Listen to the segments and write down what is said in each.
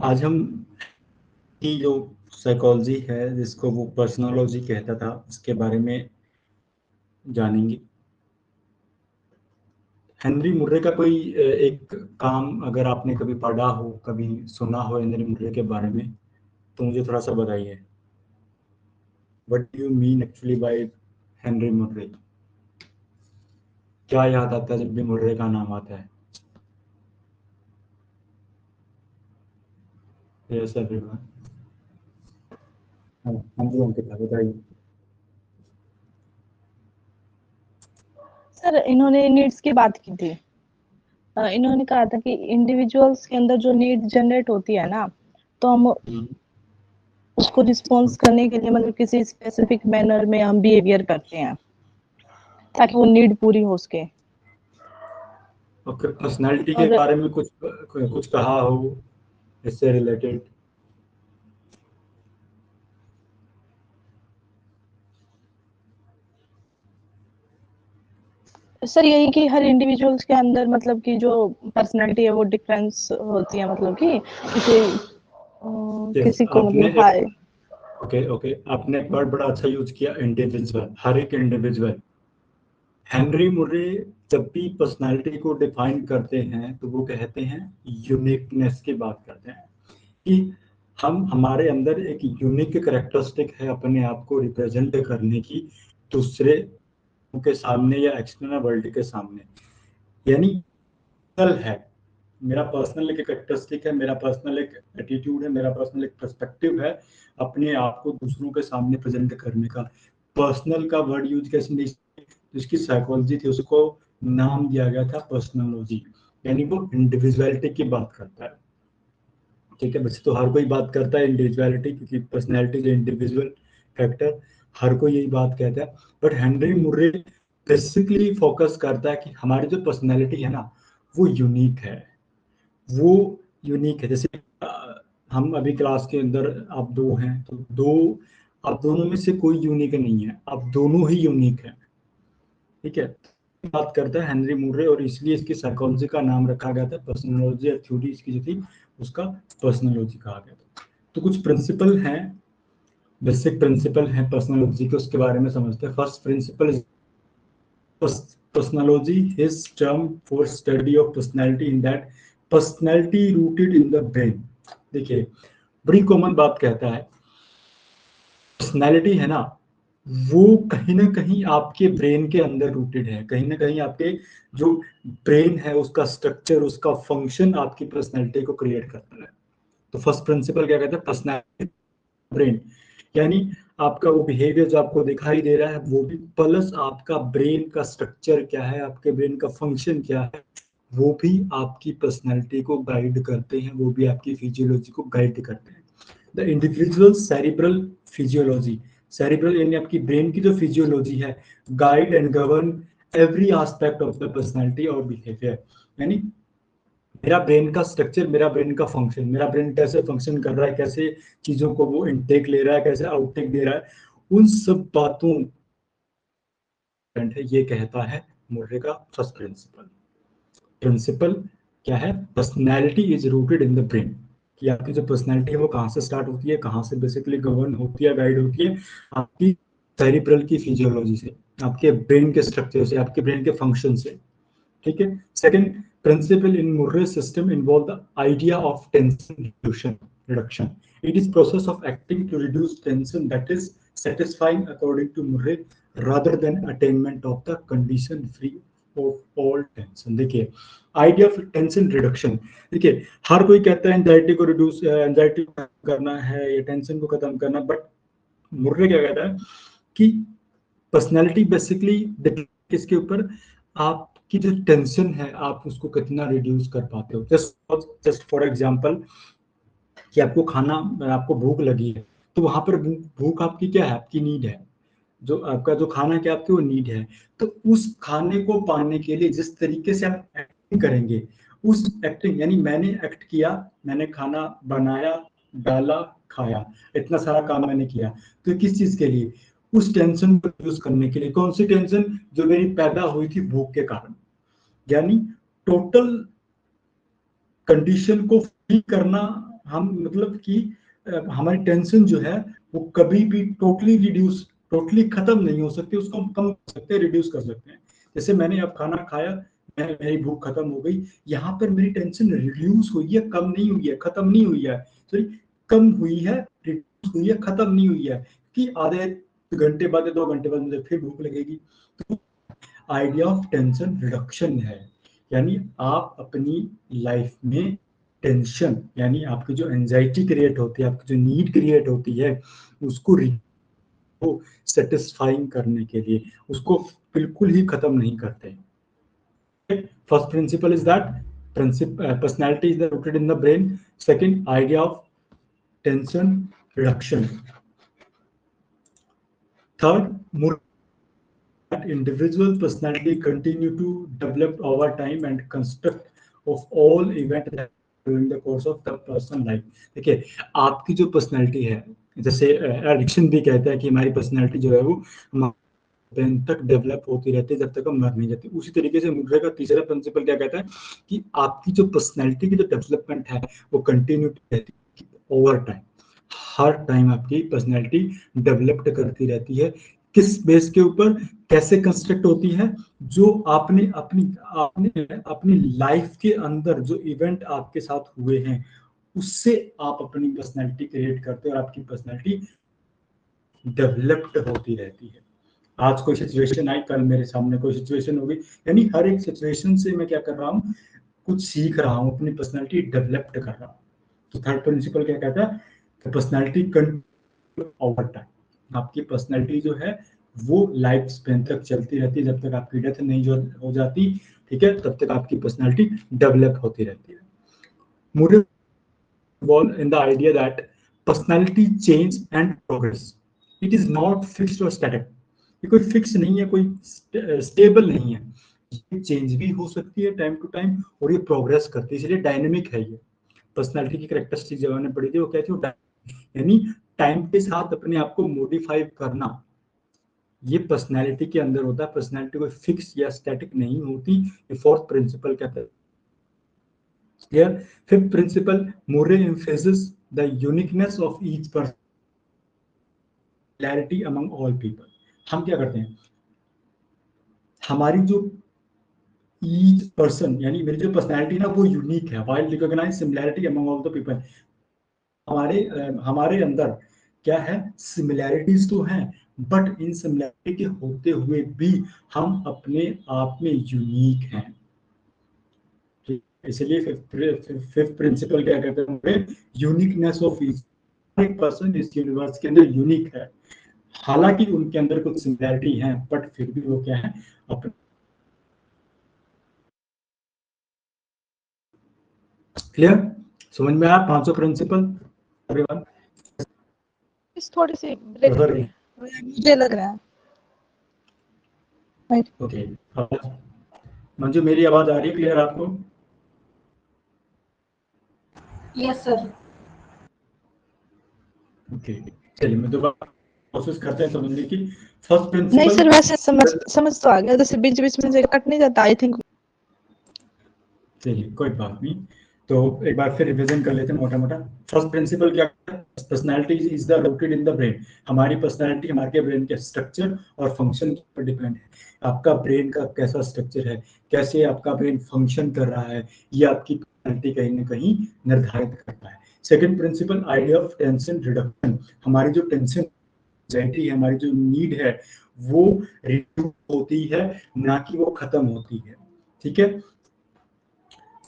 आज हम की जो साइकोलॉजी है जिसको वो पर्सनोलॉजी कहता था उसके बारे में जानेंगे। हेनरी मुर्रे का कोई एक काम अगर आपने कभी पढ़ा हो, कभी सुना हो हेनरी मुर्रे के बारे में, तो मुझे थोड़ा सा बताइए। What do you mean actually by Henry Murray? क्या याद आता है जब भी मुर्रे का नाम आता है? Yes everyone. हाँ जी अंकिता बताइए। सर इन्होंने नीड्स की बात की थी। इन्होंने कहा था कि इंडिविजुअल्स के अंदर जो नीड जनरेट होती है ना, तो हम उसको रिस्पॉन्स करने के लिए मतलब किसी स्पेसिफिक मैनर में हम बिहेवियर करते हैं ताकि वो नीड पूरी हो सके। ओके, पर्सनालिटी के और बारे में कुछ कुछ कहा हो इससे रिलेटेड? सर यही कि हर इंडिविजुअल्स के अंदर मतलब कि जो पर्सनालिटी है वो डिफरेंस होती है, मतलब कि यस किसी को आपने मतलब हाई। ओके ओके, आपने एक वर्ड बड़ा अच्छा यूज किया, इंडिविजुअल, हर एक इंडिविजुअल। हेनरी मुर्रे जब भी पर्सनालिटी को डिफाइन करते हैं तो वो कहते हैं यूनिकनेस की बात करते हैं कि हम हमारे अंदर एक यूनिक करेक्टरिस्टिक है अपने आप को रिप्रेजेंट करने की दूसरे के सामने या एक्सटर्नल वर्ल्ड के सामने। यानी है, मेरा पर्सनल एक करेक्टरिस्टिक है, मेरा पर्सनल एक एटीट्यूड है, मेरा पर्सनल एक पर्सपेक्टिव है अपने आप को दूसरों के सामने प्रेजेंट करने का। पर्सनल का वर्ड यूज कैसे नहीं, जिसकी साइकोलॉजी थी उसको नाम दिया गया था पर्सनोलॉजी, यानी वो इंडिविजुअलिटी की बात करता है। ठीक है, वैसे तो हर कोई बात करता है इंडिविजुअलिटी, क्योंकि पर्सनैलिटी इज इंडिविजुअल फैक्टर, हर कोई यही बात कहता है। But Henry Murray basically focus करता है कि हमारी जो पर्सनैलिटी है ना, वो यूनिक है। वो यूनिक है। जैसे हम अभी क्लास के अंदर आप दो हैं, तो दो, आप दोनों में से कोई यूनिक नहीं है, आप दोनों ही यूनिक है। ठीक है, बात करता है हेनरी मुर्रे, और इसलिए इसकी साइकोलॉजी का नाम रखा गया था पर्सनोलॉजी, या थ्योरी इसकी जो थी उसका पर्सनोलॉजी कहा गया था। तो कुछ प्रिंसिपल हैं, बेसिक प्रिंसिपल हैं पर्सनोलॉजी के, उसके बारे में समझते हैं। First principle, personality is term for study of personality in that personality rooted in the brain। देखिए, बड़ी कॉमन बात कहता है, पर्सनैलिटी है ना, वो कहीं ना कहीं आपके ब्रेन के अंदर रूटेड है, कहीं ना कहीं आपके जो ब्रेन है उसका स्ट्रक्चर, उसका फंक्शन आपकी पर्सनैलिटी को क्रिएट करता है। तो फर्स्ट प्रिंसिपल क्या कहता है, पर्सनैलिटी ब्रेन, यानी आपका वो बिहेवियर जो आपको दिखाई दे रहा है वो भी, प्लस आपका ब्रेन का स्ट्रक्चर क्या है, आपके ब्रेन का फंक्शन क्या है, वो भी आपकी पर्सनैलिटी को गाइड करते हैं, वो भी आपकी फिजियोलॉजी को गाइड करते हैं। The individual cerebral physiology, cerebral यानी आपकी ब्रेन की जो फिजियोलॉजी है, guide and govern every aspect of the personality और बिहेवियर। यानी मेरा ब्रेन का स्ट्रक्चर, मेरा ब्रेन का फंक्शन, मेरा ब्रेन कैसे फंक्शन कर रहा है, कैसे चीजों को वो इनटेक ले रहा है, कैसे आउटटेक दे रहा है, उन सब बातों है, ये कहता है मुर्रे का फर्स्ट प्रिंसिपल। प्रिंसिपल क्या है, personality is rooted in the brain, कि आपकी जो पर्सनैलिटी है वो कहाँ से स्टार्ट होती है, कहाँ से बेसिकली गवर्न होती है, गाइड होती है, आपकी सेरिब्रल की फिजियोलॉजी से, आपके ब्रेन के स्ट्रक्चर से, आपके ब्रेन के फंक्शन से। ठीक है। Second principle in Murray system involve the idea of tension reduction. It is process of acting to reduce tension that is satisfying according to Murray rather than attainment of the condition free of all tension। देखिए, idea of tension reduction, देखिए हर कोई कहता है anxiety को reduce, anxiety करना है या tension को खत्म करना, बट मुर्रे क्या कहता है कि पर्सनैलिटी बेसिकली किसके ऊपर, आपकी जो टेंशन है आप उसको कितना रिड्यूस कर पाते हो। जस्ट फॉर एग्जांपल कि आपको खाना, आपको भूख लगी है, तो वहां पर भूख आपकी क्या है, आपकी नीड है, जो आपका जो खाना क्या आपकी वो नीड है। तो उस खाने को पाने के लिए जिस तरीके से आप एक्टिंग करेंगे, उस एक्टिंग यानी मैंने एक्ट किया, मैंने खाना बनाया, डाला, खाया, इतना सारा काम मैंने किया, तो किस चीज के लिए, उस टेंशन को रिड्यूस करने के लिए। कौन सी टेंशन, जो मेरी पैदा हुई थी भूख के कारण। यानी टोटल कंडीशन को फ्री करना हम मतलब कि हमारी टेंशन जो है वो कभी भी टोटली खत्म नहीं हो सकती, उसको हम कम कर सकते हैं, रिड्यूस कर सकते हैं। जैसे मैंने अब खाना खाया, मेरी भूख खत्म हो गई, यहाँ पर मेरी टेंशन रिड्यूस हुई है, कम नहीं हुई है, खत्म नहीं हुई है, सॉरी कम हुई है, रिड्यूस हुई है, खत्म नहीं हुई है, कि आधे घंटे बाद या 2 घंटे बाद मुझे फिर भूख लगेगी। तो आइडिया ऑफ टेंशन रिडक्शन है, यानी आप अपनी लाइफ में टेंशन यानी आपकी जो एंजाइटी क्रिएट होती है, आपकी जो नीड क्रिएट होती है, उसको सेटिस्फाइंग करने के लिए उसको बिल्कुल ही खत्म नहीं करते। First principle is that personality is rooted in the brain. Second, idea of tension reduction. Third, more that individual personality continue to develop over time and construct of all event that during the course of the person life. देखिए आपकी जो personality है, जैसे addiction भी कहता है कि हमारी पर्सनैलिटी जो है वो दिन तक डेवलप होती रहती है जब तक हम मर नहीं जाते। उसी तरीके से मुर्रे का तीसरा प्रिंसिपल क्या कहता है कि आपकी जो पर्सनैलिटी की जो डेवलपमेंट है वो कंटिन्यू रहती है ओवर टाइम। हर टाइम आपकी पर्सनैलिटी डेवलप्ड करती रहती है। किस बेस के ऊपर, कैसे कंस्ट्रक्ट होती है? जो आपने अपनी आपने अपनी लाइफ के अंदर जो इवेंट आपके साथ हुए हैं उससे आप अपनी पर्सनैलिटी क्रिएट करते हो और आपकी पर्सनैलिटी डेवलप्ड होती रहती है। आज कोई सिचुएशन आई, कल मेरे सामने कोई सिचुएशन होगी, यानी हर एक सिचुएशन से मैं क्या कर रहा हूँ, कुछ सीख रहा हूँ, अपनी पर्सनैलिटी डेवलप्ड कर रहा हूँ। तो थर्ड प्रिंसिपल क्या कहता है, पर्सनैलिटी ओवर टाइम। आपकी पर्सनैलिटी जो है वो लाइफ स्पेन तक चलती रहती है, जब तक आपकी डेथ नहीं हो जाती, ठीक है, तब तक आपकी पर्सनैलिटी डेवलप होती रहती है। मुझे in the idea that personality change and progress, it is not fixed or static। ये कोई फिक्स नहीं है, कोई स्टेबल नहीं है, ये चेंज भी हो सकती है टाइम टू टाइम और ये प्रोग्रेस करती है, इसलिए डायनेमिक है। ये पर्सनालिटी की कैरेक्टरिस्टिक जो मैंने पढ़ी थी वो क्या थी, यानी टाइम के साथ अपने आप को मॉडिफाई करना, ये पर्सनालिटी के अंदर होता है। पर्सनालिटी कोई फिक्स या स्टैटिक नहीं होती। ये फोर्थ प्रिंसिपल कहता है। Here, fifth principle, Murray emphasizes the uniqueness of each person, clarity among all people। हम क्या करते हैं, हमारी जो ईच पर्सन यानी मेरी जो पर्सनैलिटी ना वो यूनिक है, while recognize similarity among all the people। हमारे अंदर क्या है, सिमिलैरिटीज तो हैं, बट इन सिमिलैरिटी के होते हुए भी हम अपने आप में यूनिक हैं। इसलिए फिफ्थ प्रिंसिपल क्या कहते हैं, यूनिकनेस ऑफ ईच पर्सन इस यूनिवर्स के अंदर यूनिक है। हालांकि उनके अंदर कुछ सिमिलैरिटी है, बट फिर भी वो क्या है, अपने। क्लियर, समझ में आया पांचों प्रिंसिपल एवरीवन? थोड़ी सी ब्रेक हो रही है मुझे लग रहा है। ओके, मंजू मेरी आवाज आ रही है क्लियर आपको? Yes sir. ओके, चलिए मैं दोबारा कोशिश करते हैं समझने की। फर्स्ट प्रिंसिपल नहीं सर, वैसे समझ तो आ गया, जैसे बीच में से कट नहीं जाता आई थिंक। चलिए कोई बात नहीं, तो एक बार फिर रिवीजन कर लेते हैं मोटा मोटा। फर्स्ट प्रिंसिपल क्या है, personality is the rooted in the brain. हमारी पर्सनालिटी हमारे ब्रेन के स्ट्रक्चर और फंक्शन पर डिपेंड है। आपका ब्रेन का कैसा स्ट्रक्चर है, कैसे आपका ब्रेन फंक्शन कर रहा है, ये आपकी पर्सनालिटी कहीं ना कहीं निर्धारित करता है। Second principle, idea of tension reduction. हमारी जो टेंशन एंजाइटी है, हमारी जो नीड है वो रिड्यूस होती है, ना कि वो खत्म होती है, ठीक है।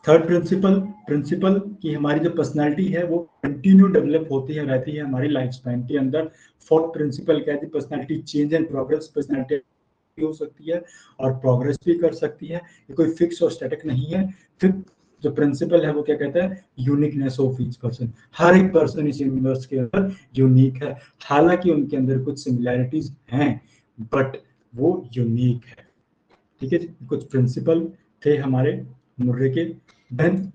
थर्ड प्रिंसिपल की हमारी जो पर्सनालिटी है वो कंटिन्यू डेवलप होती है, रहती है हमारी लाइफ स्पैन के अंदर। फोर्थ प्रिंसिपल कहती है personality change and progress. Personality हो सकती है और प्रोग्रेस भी कर सकती है, ये कोई फिक्स और स्टैटिक नहीं है। फिफ्थ जो प्रिंसिपल है वो क्या कहता है, यूनिकनेस ऑफ ईच पर्सन। हर एक पर्सन इस यूनिवर्स के अंदर यूनिक है, हालांकि उनके अंदर कुछ सिमिलैरिटीज हैं बट वो यूनिक है, ठीक है। कुछ प्रिंसिपल थे हमारे मुर्रे के। Then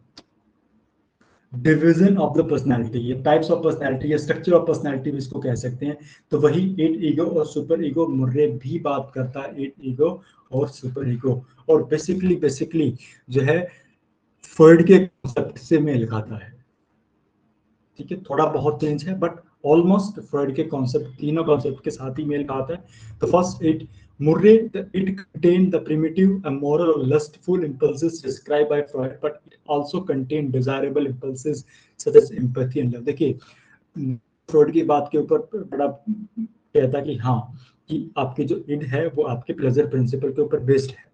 division of the personality, ये टाइप्स ऑफ पर्सनालिटी या स्ट्रक्चर ऑफ पर्सनालिटी भी इसको कह सकते हैं। तो वही 8 ईगो और सुपर ईगो मुर्रे भी बात करता है, 8 ईगो और सुपर ईगो। और बेसिकली जो है फ्रॉइड के कॉन्सेप्ट से मेल खाता है। ठीक है, थोड़ा बहुत चेंज है बट ऑलमोस्ट फ्रॉइड के कॉन्सेप्ट, तीनों कॉन्सेप्ट के साथ ही मेल खाता है। तो first it contained the primitive, immoral or lustful impulses described by Freud, but it also contained desirable impulses such as empathy and love। देखिए, फ्रॉइड की बात के ऊपर बड़ा कहता कि हाँ, कि आपके जो इड है वो आपके प्लेजर प्रिंसिपल के ऊपर बेस्ड है,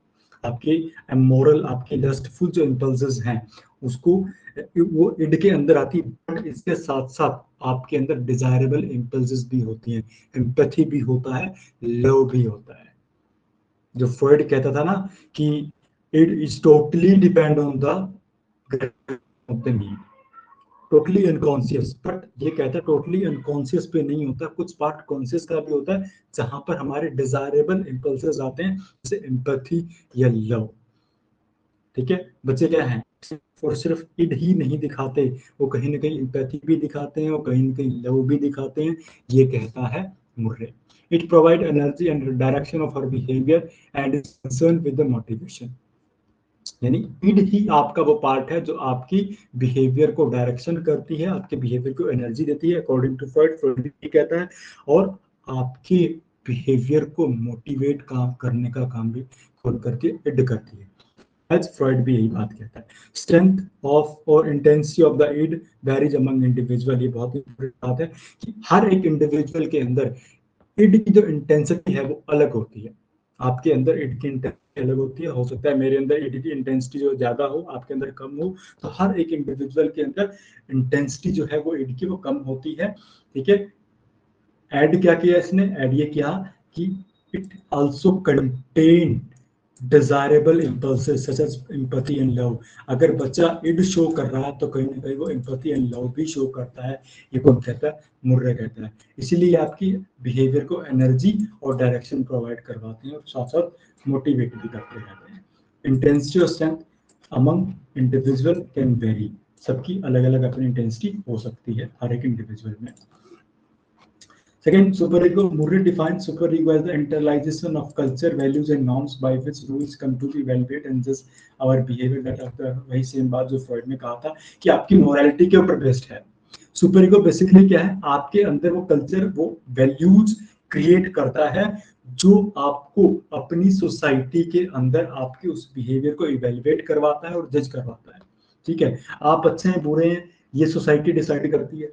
आपके इमोरल, आपके लस्टफुल जो इम्पल्सेस हैं उसको वो इड के अंदर आती है, बट इसके साथ साथ आपके अंदर डिजायरेबल इम्पल्सेस भी होती हैं, एम्पैथी भी होता है, लव भी होता है। जो फ्रॉइड कहता था ना कि it is totally depend on the of the need, totally unconscious, but ये कहता है टोटली अनकॉन्शियस पे नहीं होता, कुछ पार्ट कॉन्शियस का भी होता है जहां पर हमारे डिजायरेबल इम्पल्सेस आते हैं, जैसे एम्पैथी या लव। ठीक है, बच्चे क्या हैं और सिर्फ इड ही नहीं दिखाते, वो कहीं ना कहीं एम्पैथी भी दिखाते हैं और कहीं ना कहीं लव भी दिखाते हैं, ये कहता है Murray. It provide energy and direction of our behaviour and is concern with the motivation. यानी इड ही आपका वो पार्ट है जो आपकी बिहेवियर को डायरेक्शन करती है, आपके बिहेवियर को एनर्जी देती है अकॉर्डिंग टू फ्रॉइड। फ्रॉइड भी कहता है, और आपके बिहेवियर को मोटिवेट काम करने का काम भी खुद करके इड करती है। एज फ्रॉइड भी यही बात कहता है। स्ट्रेंथ ऑफ और intensity of the id varies among individual. ये बहुत इंपॉर्टेंट बात है कि हर एक इंडिविजुअल के अंदर इड की जो इंटेंसिटी है वो अलग होती है। आपके अंदर इड की इंटेंसिटी अलग होती है, हो सकता है मेरे अंदर इड की इंटेंसिटी जो ज्यादा हो, आपके अंदर कम हो, तो हर एक इंडिविजुअल के अंदर इंटेंसिटी जो है वो इड की वो कम होती है। ठीक है, ऐड क्या किया इसने, ऐड ये किया कि it also contain desirable impulses such as empathy and love. अगर बच्चा इड शो कर रहा है तो कहीं ना कहीं वो एम्पैथी एंड लव भी शो करता है, ये कौन कहता है, मुर्रे कहता है। इसीलिए आपकी बिहेवियर को एनर्जी और डायरेक्शन प्रोवाइड करवाते हैं और साथ साथ मोटिवेट भी करते रहते हैं। इंटेंसिटी और strength among individual can very. सबकी अलग अलग अपनी इंटेंसिटी हो सकती है हर एक इंडिविजुअल में। Second, superego. Murray defines superego as the internalization of culture, values, and norms by which rules come to evaluate and judge our behavior. That after वही सेम बात जो फ्रॉइड ने कहा था कि आपकी मोरालिटी के ऊपर बेस्ड है। सुपरईगो बेसिकली क्या है, आपके अंदर वो कल्चर, वो वैल्यूज क्रिएट करता है जो आपको अपनी सोसाइटी के अंदर आपके उस बिहेवियर को इवेल्युएट करवाता है और जज करवाता है। ठीक है, आप अच्छे हैं बुरे हैं ये सोसाइटी डिसाइड करती है।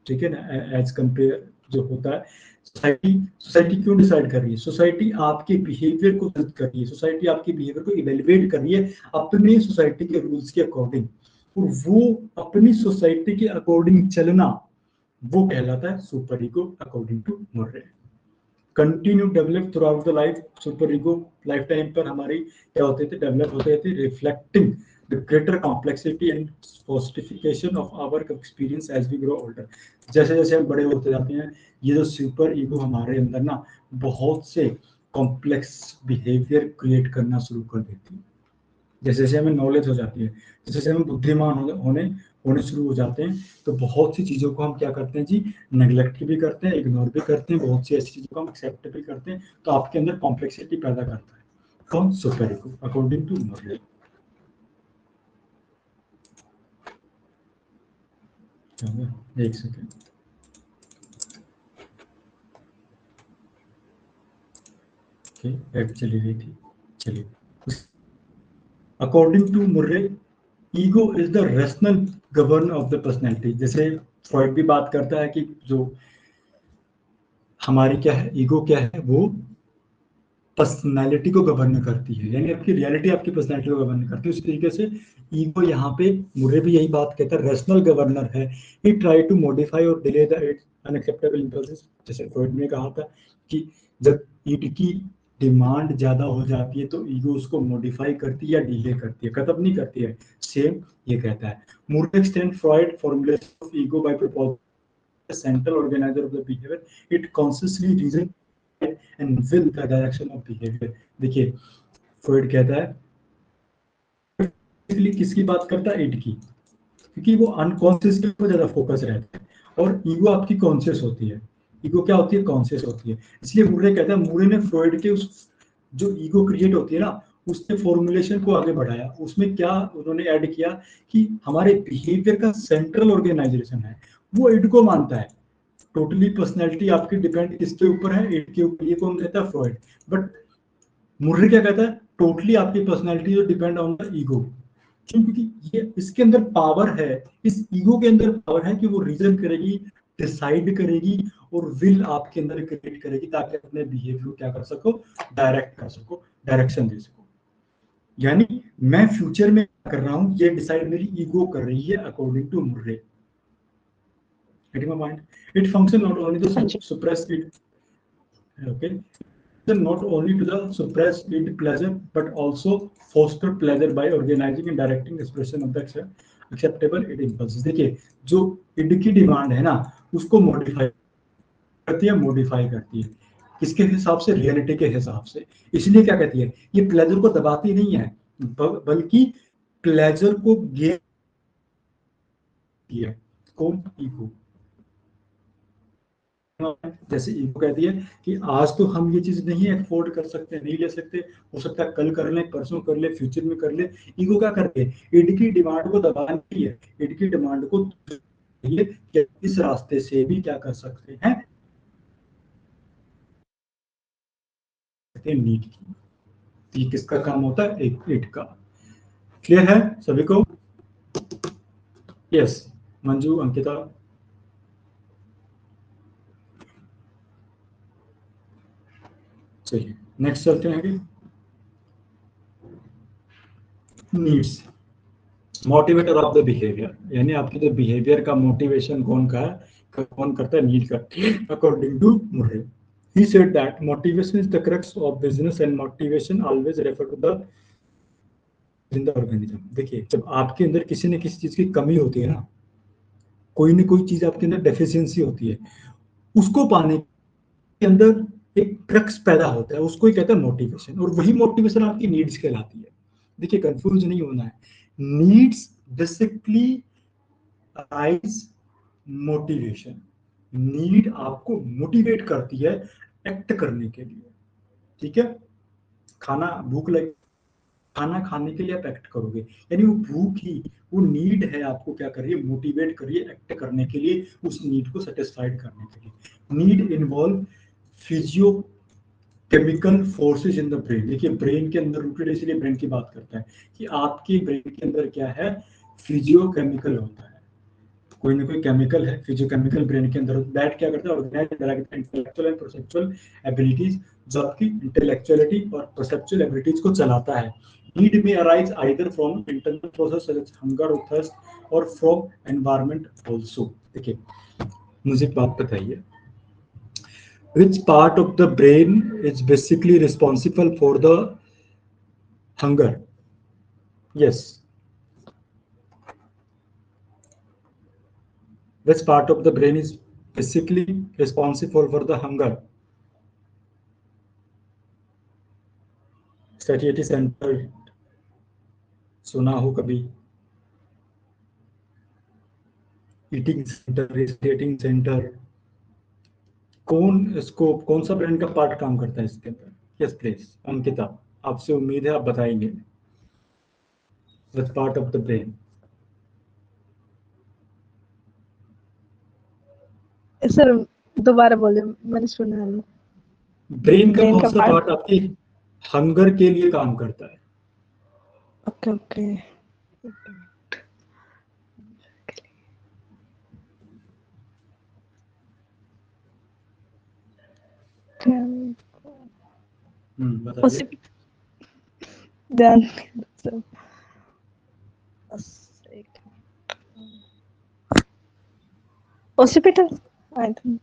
ठीक है ना, एज कंपेयर जो होता है, सोसाइटी क्यों डिसाइड कर रही है, सोसाइटी आपके बिहेवियर को जज कर रही है, सोसाइटी आपके बिहेवियर को इवेल्युएट कर रही है अपनी सोसाइटी के रूल्स के अकॉर्डिंग, और वो अपनी सोसाइटी के अकॉर्डिंग चलना वो कहलाता है super ego according to Murray. Continue develop throughout the life. Super ego lifetime पर हमारी क्या होते थे, डेवलप होते थे, reflecting the greater complexity and sophistication of our experience as we grow older. जैसे जैसे हम बड़े होते जाते हैं, ये जो सुपर ईगो हमारे अंदर ना बहुत से कॉम्प्लेक्स बिहेवियर क्रिएट करना शुरू कर देती है। जैसे जैसे हमें नॉलेज हो जाती है, जैसे जैसे हम बुद्धिमान होने शुरू हो जाते हैं, तो बहुत सी चीज़ों को हम क्या करते हैं जी, नेग्लेक्ट भी करते हैं, इग्नोर भी करते हैं, बहुत सी ऐसी चीज़ों को हम एक्सेप्ट भी करते हैं। तो आपके अंदर कॉम्प्लेक्सिटी पैदा करता है कौन, super ego according to Murray. एक सेकेंड, चली गई थी, चलिए। According to Murray, ego is the rational governor of the personality. जैसे फ्रॉइड भी बात करता है कि जो हमारी क्या है, ईगो क्या है, वो पर्सनैलिटी को गवर्न करती है, यानी आपकी रियलिटी आपकी पर्सनैलिटी को गवर्न करती है। उसी तरीके से ईगो यहाँ पे मुर्रे भी यही बात कहता है, रेशनल गवर्नर है। ही ट्राई टू मॉडिफाई और डिले द अनएक्सेप्टेबल इम्पल्सेस। जैसे फ्रॉइड ने कहा था कि जब ईड की डिमांड ज्यादा हो जाती है तो ईगो उसको मॉडिफाई करती है या डिले करती है, खत्म नहीं करती है। सेम ये कहता है। Murray extend Freud formulation of ego by proposing central organiser of the behaviour, it consciously reason and will the direction of behavior। देखिए, फ्रॉइड कहता है इसलिए किसकी बात करता है, इड की, क्योंकि वो अनकॉन्शियस के ऊपर ज्यादा फोकस रहता है और ईगो आपकी कॉन्शियस होती है। ईगो क्या होती है, कॉन्शियस होती है। इसलिए मुर्रे कहता है, मुर्रे ने फ्रॉइड के उस जो ईगो क्रिएट होती है ना, उसने फॉर्मुलेशन को आगे बढ़ाया। उसमें क्या उन्होंने ऐड किया कि हमारे बिहेवियर का सेंट्रल ऑर्गेनाइजेशन है वो इड को मानता है। टोटली पर्सनैलिटी आपकी डिपेंड किसके ऊपर है? इड के ऊपर। ये कौन कहता है? फ्रॉइड। बट मुर्रे क्या कहता है? टोटली आपकी पर्सनैलिटी जो डिपेंड ऑन द ईगो। क्यों? क्योंकि ये इसके अंदर पावर है, इस ईगो के अंदर पावर है कि वो रीजन करेगी, डिसाइड करेगी और विल आपके अंदर क्रिएट करेगी ताकि अपने बिहेवियर को क्या कर सको? डायरेक्ट कर सको, डायरेक्शन दे सको। यानी मैं फ्यूचर में क्या कर रहा हूं ये डिसाइड मेरी ईगो कर रही है according to Murray. Getting my point? It function not only to हाँ जी। suppress it, okay, not only to the suppress id pleasure but also foster pleasure by organizing and directing expression of the acceptable id impulses। देखिए जो id की demand है ना उसको modify करती है, modify करती है किसके हिसाब से? रियलिटी के हिसाब से। इसलिए क्या कहती है? ये प्लेजर को दबाती नहीं है बल्कि प्लेजर को गेन किया। कौन? ईगो। जैसे ईगो कहती है कि आज तो हम ये चीज नहीं अफोर्ड कर सकते, नहीं ले सकते, हो सकता है कल कर ले, परसों कर ले, फ्यूचर में कर ले। ईगो क्या करती है? इड की डिमांड को दबाती है, इड की डिमांड को कि इस रास्ते से भी क्या कर सकते हैं? नीड की। ये किसका काम होता है? एक इड का। क्लियर है सभी को? यस मंजू, अंकिता। चलिए नेक्स्ट चलते हैं आगे। Needs motivator of the behaviour, यानी आपके जो बिहेवियर का मोटिवेशन कौन का है? कौन करता है? नीड करता है according to Murray. He said that motivation is the crux of business and motivation always refer to the in the organism। देखिए जब आपके अंदर किसी न किसी चीज की कमी होती है ना, कोई न कोई चीज आपके अंदर डेफिशिएंसी होती है, उसको पाने के अंदर एक क्रक्स पैदा होता है, उसको ही कहता है मोटिवेशन। और वही मोटिवेशन आपकी नीड्स कहलाती है। देखिए कंफ्यूज नहीं होना है। Needs basically arise motivation. Need आपको मोटिवेट करती है एक्ट करने के लिए। ठीक है? खाना भूख लगे, खाना खाने के लिए आप एक्ट करोगे, यानी वो भूख ही वो नीड है आपको क्या कर रही है? मोटिवेट कर रही है एक्ट करने के लिए, उस नीड को सेटिस्फाइड करने के लिए। Need involve physio chemical forces in the brain. देखिए ब्रेन के अंदर रूटेड, इसलिए ब्रेन की बात करता है कि आपके ब्रेन के अंदर क्या है? फिजियो केमिकल होता है, कोई ना कोई केमिकल है फिजियोकेमिकल ब्रेन के अंदर। दैट क्या करता है? Organise intellectual and perceptual abilities, जो आपकी इंटेलेक्चुअलिटी और परसेप्चुअल एबिलिटीज को चलाता है। नीड में arise either from internal process such as hunger और थर्स्ट और फ्रॉम एनवायरनमेंट आल्सो। देखिए मुझे बात बताइए, which part of the brain is basically responsible for the hunger? Yes, which part of the brain is basically responsible for the hunger? Satisfactory centre सुना हो कभी? Eating centre, रेस्टिएटिंग centre, कौन इसको कौन सा ब्रेन का पार्ट काम करता है इसके अंदर? यस प्लीज अंकिता, आपसे उम्मीद है आप बताएंगे। Which part of the brain? Sir दोबारा बोले, मैंने सुना नहीं। ब्रेन का ब्रेन कौन का सा पार्ट आपकी हंगर के लिए काम करता है? Okay okay. बताइए। ध्यान हॉस्पिटल आई थिंक।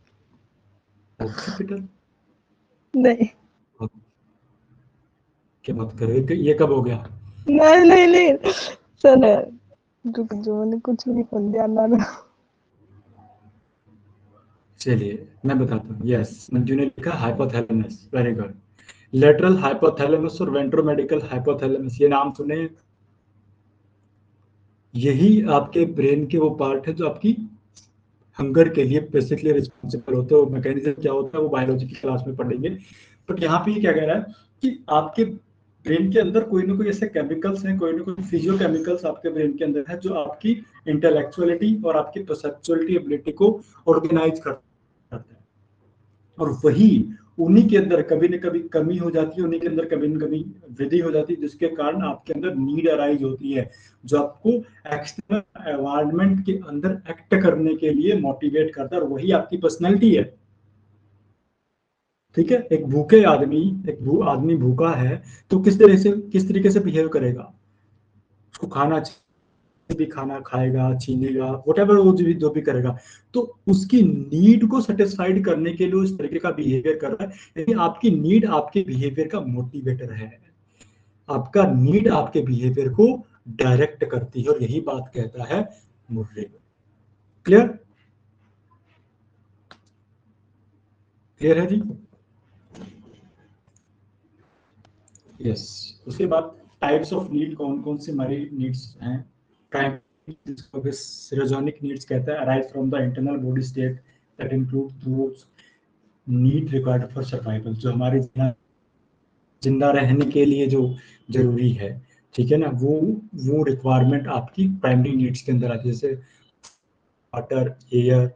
हॉस्पिटल? नहीं क्या बात कर रहे हैं? ये कब हो गया? नहीं नहीं नहीं सर, रुक जो, मैंने कुछ नहीं सुन दिया ना। चलिए मैं बताता हूँ। यस मंजू ने लिखा hypothalamus, very good. Lateral hypothalamus और वेंट्रोमेडिकल हाइपोथैलेमस, ये नाम सुने? यही आपके ब्रेन के वो पार्ट है जो आपकी हंगर के लिए बेसिकली रिस्पॉन्सिबल होते हैं। मैकेनिज्म क्या होता है वो बायोलॉजी की क्लास में पढ़ेंगे। बट यहाँ पे क्या कह रहा है कि आपके ब्रेन के अंदर कोई ना कोई ऐसे केमिकल्स हैं, कोई ना कोई फिजियोकेमिकल्स आपके ब्रेन के अंदर है जो आपकी इंटेलेक्चुअलिटी और आपकी परसेप्चुअलिटी एबिलिटी को ऑर्गेनाइज करता है। और वही उन्हीं के अंदर कभी न कभी कमी हो जाती है, उन्हीं के अंदर कभी न कभी वृद्धि हो जाती है, जिसके कारण आपके अंदर नीड अराइज होती है, जो आपको एक्सटर्नल एनवायरनमेंट के अंदर एक्ट करने के लिए मोटिवेट करता है, और वही आपकी पर्सनैलिटी है। ठीक है, एक भूखे आदमी, आदमी भूखा है तो किस तरीके से बिहेव करेगा, उसको खाना भी खाना खाएगा, छीनेगा, व्हाटएवर वो जो भी करेगा, तो उसकी नीड को सेटिस्फाइड करने के लिए उस तरीके का बिहेवियर कर रहा है। लेकिन आपकी नीड आपके बिहेवियर का मोटिवेटर है, आपका नीड आपके बिहेवियर को डायरेक्ट करती है, और यही बात कहता है मुर्रे। क्लियर? क्लियर है जी? यस। उसके बाद टाइप्स ऑफ नीड, कौन कौन से हमारी नीड्स हैं। प्राइमरी सीरोजेनिक नीड्स कहता है, arise from the internal body state that include those need required for survival, जो हमारे जिंदा रहने के लिए जो जरूरी है, ठीक है ना, वो रिक्वायरमेंट आपकी प्राइमरी नीड्स के अंदर आती है, जैसे water, air,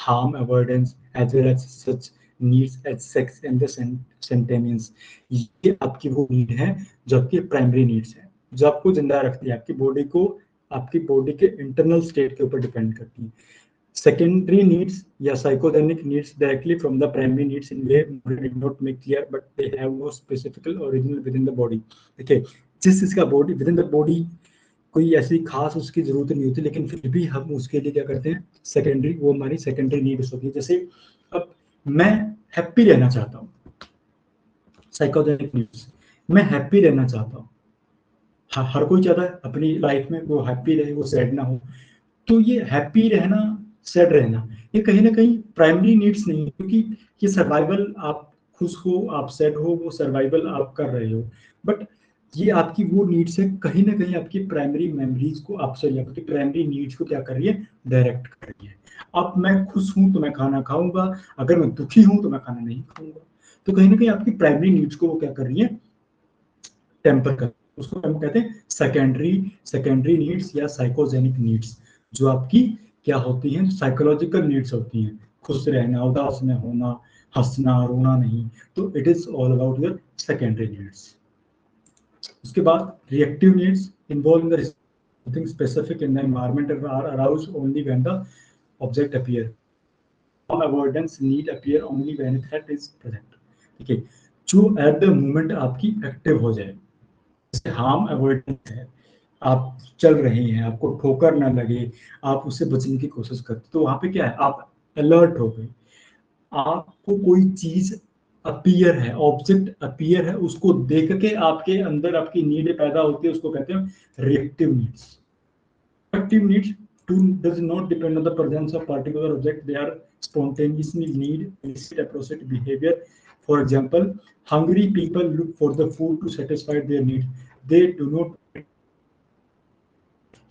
harm avoidance, as well as such needs as sex and the sentience. ये आपकी वो नीड है जो आपकी प्राइमरी नीड्स है, जो आपको जिंदा रखती है, आपकी बॉडी के इंटरनल स्टेट के ऊपर डिपेंड करती है। Secondary needs या psychogenic needs directly from the primary needs in way did not make clear, but they have no specific original within the body. देखिए, जिस इसका body with in the body कोई ऐसी खास उसकी जरूरत नहीं होती, लेकिन फिर भी हम उसके लिए क्या करते हैं, सेकेंडरी, वो हमारी सेकेंडरी नीड्स होती है। जैसे अब मैं हैप्पी रहना चाहता हूँ, साइकोजेनिक नीड्स, मैं हैप्पी रहना चाहता हूँ, हर कोई चाहता है अपनी लाइफ में वो हैप्पी रहे, वो सैड ना हो। तो ये हैप्पी रहना, सैड रहना, ये कहीं ना कहीं प्राइमरी नीड्स नहीं है, क्योंकि ये सर्वाइवल, आप खुश हो, आप सैड हो, वो सर्वाइवल आप कर रहे हो। बट ये आपकी वो नीड्स है, कहीं ना कहीं आपकी प्राइमरी मेमोरीज को, आप सॉरी, आपकी प्राइमरी नीड्स को क्या कर रही है, डायरेक्ट कर रही है। अब मैं खुश हूं तो मैं खाना खाऊंगा, अगर मैं दुखी हूं तो मैं खाना नहीं खाऊंगा। तो कहीं ना कहीं आपकी प्राइमरी नीड्स को वो क्या कर रही है, टेम्पर कर, उसको हम कहते हैं सेकेंडरी नीड्स या साइकोजेनिक नीड्स, जो आपकी क्या होती हैं, साइकोलॉजिकल नीड्स होती हैं, खुश रहना, उदास में होना, हंसना, रोना नहीं। तो it is all about your secondary needs. उसके बाद reactive needs involve the something specific in the environment are aroused only when the object appear. Harm avoidance need appear only when threat is present. ठीक है, जो at the moment आपकी active हो जाए, जैसे harm avoidance है, आप चल रहे हैं, आपको ठोकर ना लगे, आप उससे बचने की कोशिश करते, तो वहां पे क्या है, आप अलर्ट हो गए, आपको कोई चीज अपीयर है, ऑब्जेक्ट अपीयर है, उसको देख के आपके अंदर आपकी नीड पैदा होती है, उसको कहते हैं reactive needs. Reactive needs does not depend on the presence of particular object, they are spontaneously need illicit appropriate behavior. For example, hungry people look for the food to satisfy their need, they do not।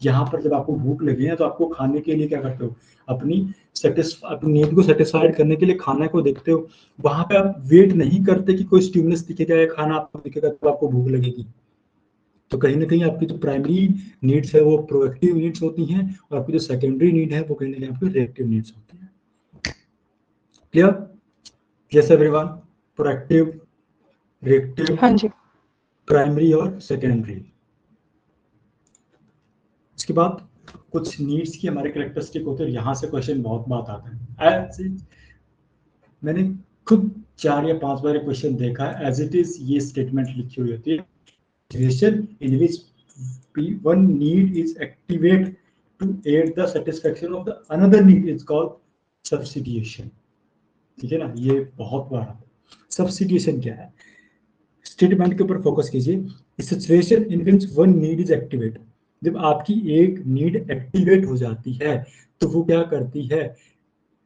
यहाँ पर जब आपको भूख लगी है तो आपको खाने के लिए क्या करते हो, अपनी नीड को सेटिस्फाइड करने के लिए खाना को देखते हो। वहां पे आप वेट नहीं करते कि कोई स्टिमुलस दिखेगा या खाना आपको दिखेगा तो आपको भूख लगेगी। तो कहीं ना कहीं आपकी जो प्राइमरी नीड्स है वो प्रोएक्टिव नीड्स होती हैं, और आपकी जो सेकेंडरी नीड है वो कहीं ना कहीं आपकी रिएक्टिव नीड्स होती हैं। Clear? Yes everyone? Proactive, reactive, हाँ जी। प्राइमरी और सेकेंडरी। उसके बाद कुछ नीड्स की हमारे कैरेक्टरिस्टिक होते हैं, यहाँ से क्वेश्चन बहुत बात आता है। मैंने खुद 4 या 5 बार क्वेश्चन देखा है, एज इट इज ये स्टेटमेंट लिखी हुई होती है, situation in which one need is activated to aid the satisfaction of the another need is called substitution। ठीक है ना, ये बहुत बार आता है। substitution क्या है, स्टेटमेंट के ऊपर फोकस कीजिए। Situation in which one need is activate, जब आपकी एक नीड एक्टिवेट हो जाती है तो वो क्या करती है,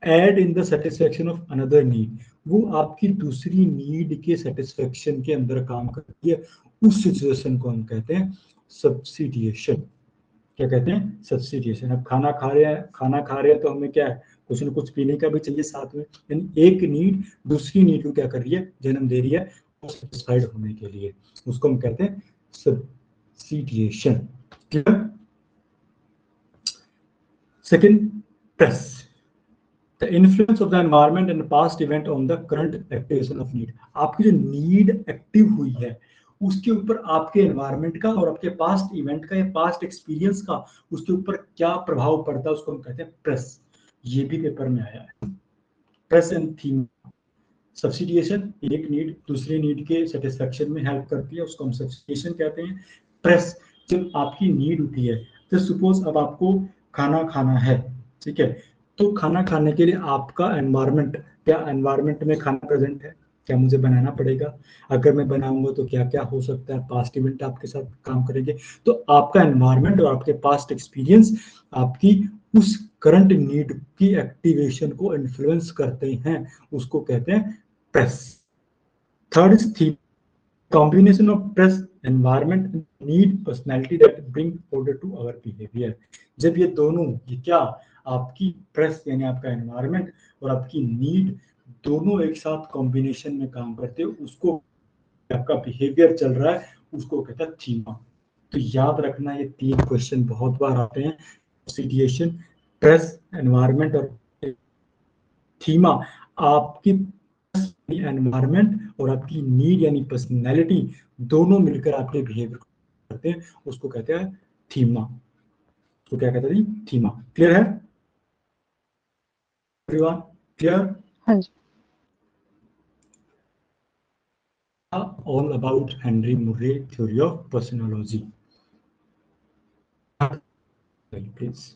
aid in the satisfaction of another need, वो आपकी दूसरी नीड के सेटिस्फेक्शन के अंदर काम करती है। उस सिचुएशन को हम कहते हैं सब्स्टिट्यूशन। क्या कहते हैं, सब्स्टिट्यूशन। अब खाना खा रहे हैं तो हमें क्या है, कुछ न कुछ पीने का भी चाहिए साथ में, यानी एक नीड दूसरी नीड को क्या कर रही है, जन्म दे रही है, सेटिस्फाइड होने के लिए, उसको हम कहते हैं subsidiation. Second, press, the influence of the environment and past event on the current activation of need. आपकी जो नीड एक्टिव हुई है उसके ऊपर आपके एनवायरनमेंट का और आपके पास्ट इवेंट का या पास्ट एक्सपीरियंस का उसके ऊपर क्या प्रभाव पड़ता है, उसको हम कहते हैं प्रेस। ये भी पेपर में आया है। प्रेस एंड थीम, सब्सिडिएशन, एक नीड दूसरी नीड के सेटिस्फेक्शन में हेल्प करती है, उसको हम सब्सिडिएशन कहते हैं। प्रेस, जब आपकी नीड होती है, तो सपोज अब आपको खाना खाना है, ठीक है, तो खाना खाने के लिए आपका एनवायरनमेंट, क्या एनवायरनमेंट में खाना प्रेजेंट है, क्या मुझे बनाना पड़ेगा, अगर मैं बनाऊंगा तो क्या क्या हो सकता है, पास्ट इवेंट आपके साथ काम करेंगे। तो आपका एनवायरनमेंट और आपके पास्ट एक्सपीरियंस आपकी उस करंट नीड की एक्टिवेशन को इन्फ्लुएंस करते हैं, उसको कहते हैं press. Third is theme, combination of press, environment, need, personality that bring order to our behavior। जब ये दोनों, ये क्या, आपकी प्रेस यानी आपका एनवायरनमेंट और आपकी नीड दोनों एक साथ कॉम्बिनेशन में काम करते हैं, उसको आपका बिहेवियर चल रहा है, उसको कहता है थीमा। तो याद रखना ये तीन क्वेश्चन बहुत बार आते हैं, सिचुएशन, प्रेस, एनवायरनमेंट और थीमा। आपकी एनवायरनमेंट और आपकी नीड यानी पर्सनैलिटी दोनों मिलकर आपके बिहेवियर करते हैं, उसको कहते हैं थीमा। तो क्या कहते हैं थीमा। क्लियर है एवरीवन? क्लियर? हाँ जी। All about Henry Murray theory of personology. Please.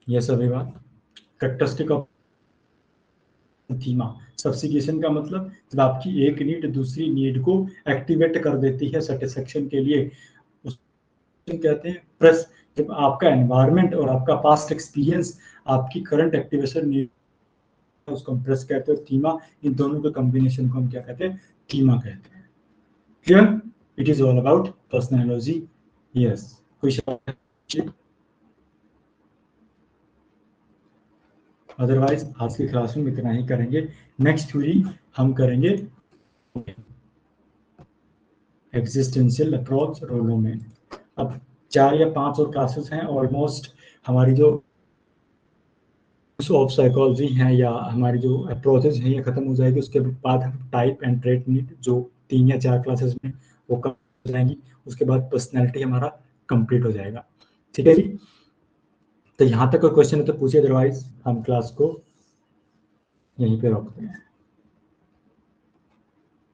Yes everyone, characteristic of thema. Subsidiation का मतलब जब आपकी एक नीड दूसरी नीड को एक्टिवेट कर देती है सेटिस्फेक्शन के लिए, उसको कहते हैं प्रेस। जब आपका एनवायरनमेंट और आपका पास्ट एक्सपीरियंस आपकी करंट एक्टिवेशन नीड, उसको हम प्रेस कहते हैं। थीमा, इन दोनों के कॉम्बिनेशन को हम क्या कहते हैं, थीमा कहते हैं। Clear? It is all about personology. Yes, कोई अदरवाइज आज की क्लास में इतना ही करेंगे। नेक्स्ट थ्योरी हम करेंगे एग्जिस्टेंशियल अप्रोच रोलों में। अब 4 या 5 और क्लासेस हैं ऑलमोस्ट, हमारी जो ऑफ साइकोलॉजी हैं या हमारी जो अप्रोचेज हैं ये खत्म हो जाएगी। उसके बाद हम टाइप एंड ट्रेट नीड जो 3 या 4 क्लासेस में वो कम हो जाएंगी। उसके बाद पर्सनैलिटी हमारा कंप्लीट हो जाएगा। ठीक है जी? तो यहाँ तक कोई क्वेश्चन है तो पूछिए, अदरवाइज हम क्लास को यहीं पे रोकते हैं।